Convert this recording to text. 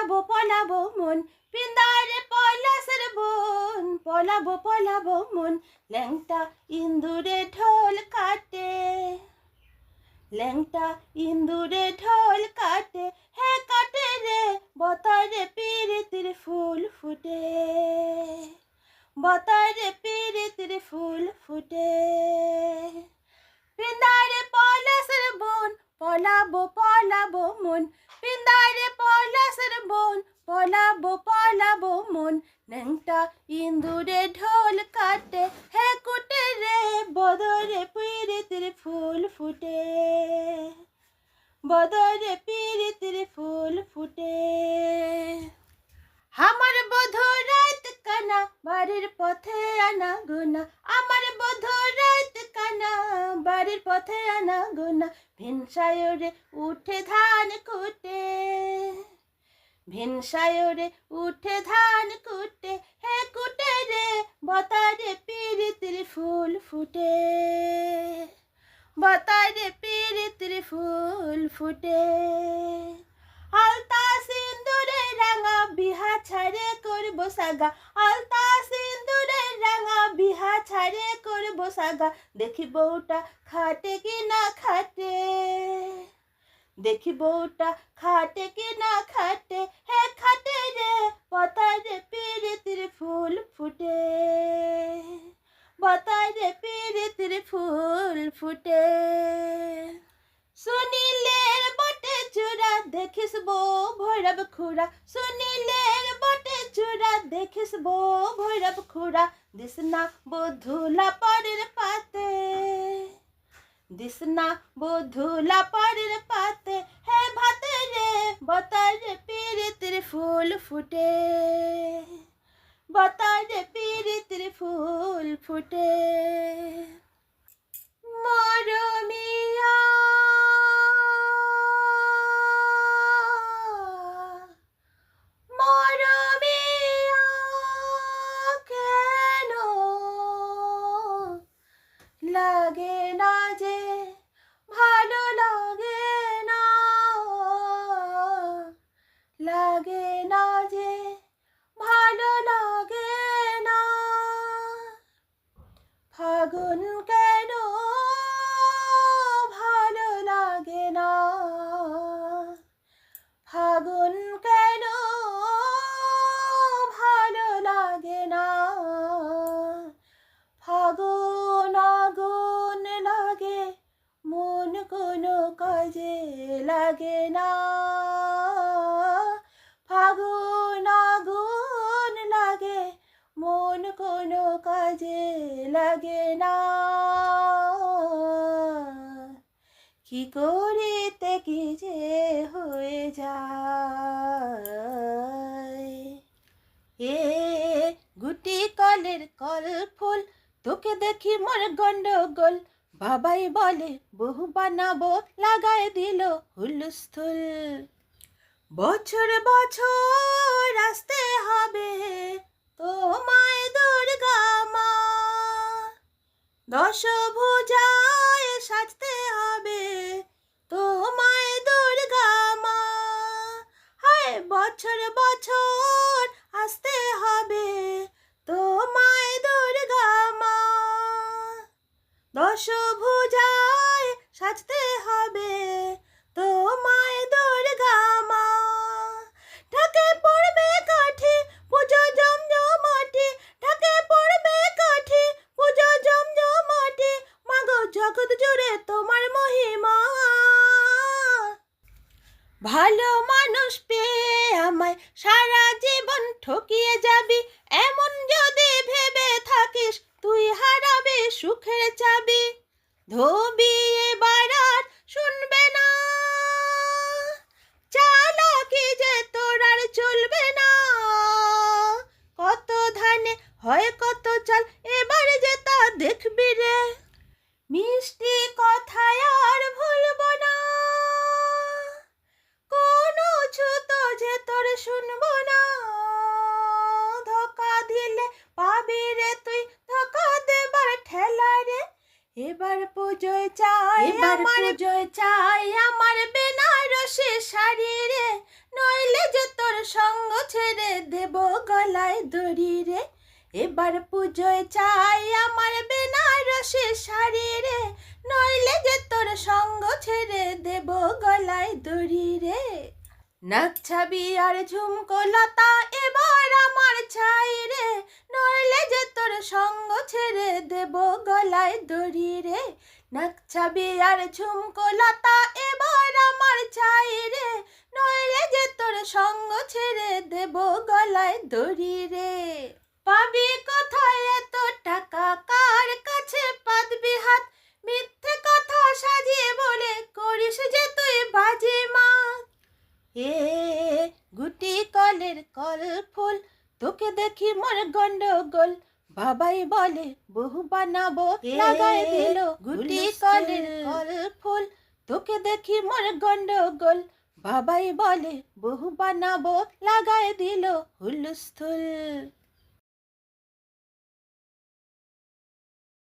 পলাবো পলাবো মন পিন্দারে পলাশের বন পলাবো পলাবো মন ল্যাংটা ইন্দুরে ঢোল কাটে ল্যাংটা ইন্দুরে ঢোল কাটে হে কাটে রে বতারে পিরিতির ফুল ফুটে বতারে পিরিতির ফুল ফুটে পিন্দারে পলাশের বন পলাবো পলাবো মন পিন্দারে পলাশের বন পলাবো পলাবো মন ল্যাংটা ইন্দুরে ঢোল কাটে হে কুটে রে বদরে পিরিতির ফুল ফুটে বদরে পিরিতির ফুল ফুটে আমার বধূ রাত কানা বাড়ির পথে আনা গোনা আমার বধূ রাত কানা বাড়ির পথে আনা গোনা ভিনসায়রে উঠে ধান কুটে ভিনসায়রে উঠে ধান কুটে হে কুটে রে বতারে পিরিতির ফুল ফুটে বতারে পিরিতির ফুল ফুটে আলতা সিন্দুরে রাঙা বিহা ছাড়ে করবো সাগা আলতা সিন্দুরে রাঙা বিহা ছাড়ে করবো সাগা দেখি বউটা খাটে কি না খাটে দেখি বউটা খাটে কি না খাটে হে খাটে রে বতারে পিরিতির ফুল ফুটে বতারে পিরিতির ফুল ফুটে সুনীলের বটে চূড়া দেখিস বউ ভৈরব খুড়া সুনীলের বটে চূড়া দেখিস বউ ভৈরব খুড়া দিসনা বধুলা পরের পাতে দিসনা বধুলা পরের পাতে হে ভাতে রে বতারে পিরিতির ফুল ফুটে বতারে পিরিতির ফুল ফুটে মরমিয়া মরমিয়া কেন লাগে না যে ভালো লাগে না লাগে না যে ভালো লাগে না ফাগুন কেন ভালো লাগে না ফাগুন কেন ভালো লাগে না ফাগুন আগুন লাগে মন কোনো কাজে লাগে না ফাগুন আগুন লাগে মন কোনো কাজে লাগে না কি করিতে কি যে হয়ে যায় এ গুটি কলের কল ফুল তোকে দেখি মোর গন্ডগোল বাবাই বলে বহু বানাবো লাগায় দিল হুলস্থুল বছর বছর আসতে হবে তোমায় দুর্গা মা দশভুজায় সাজতে হবে তোমায় দুর্গা মা হায় বছর বছর আসতে হবে তোমায় দুর্গা মা দশভুজায় সাজতে হবে তোমায় দুর্গা মা ঢাকে পড়বে কাঠি পুজো জমজমাটি ঢাকে পড়বে কাঠি পুজো জমজমাটি মাগো জগৎ জুড়ে তোমার মহিমা ভালো মানুষ পেয়ে আমায় সারা জীবন ঠকিয়ে যাবি এমন যদি ভেবে থাকিস তুই হারাবে সুখের চাবি ধোবি এবার আর শুনবে না চালাকি যে তোর আর চলবে না কত ধানে হয় কত চাল এবার যে তা দেখবি রে মিষ্টি কথায় আর ভুলবো না কোনো ছুতো যে তোর শুনবো না ধোকা দিলে পাবি রে তুই ধোকা দেবার ঠেলা রে এবার পুজোয় চাই আমার বেনারসি শাড়ি রে নইলে যে তোর দড়ি রে। এবার পুজোয় চাই আমার বেনারসি শাড়ি রে, নইলে যে তোর সঙ্গ ছেড়ে দেব গলায় দড়ি রে। নাক ছাবি আর ঝুমকো লতা এবার আমার চাই রে, নইলে যে তোর সঙ্গ ছেড়ে দেব গলায় দড়ি রে। নাক ছাবি আর ঝুমকো লতা এবার আমার চাই রে, নইলে যে তোর সঙ্গ ছেড়ে দেব গলায় দড়ি রে। পাবি কোথায় এত টাকা, কার কাছে পাতবি হাত, মিথ্যে কথা সাজিয়ে বলে করিস যে তুই বাজিমাত। এ গুটি কলের কল ফুল, তোকে দেখি মোর গন্ডগোল, বাবাই বলে বহু বানাবো লাগাই দিল গুটি কলের কল ফুল, তোকে দেখি মোর গন্ডগোল, বাবাই বলে বহু বানাবো লাগাই দিল হুলস্থুল।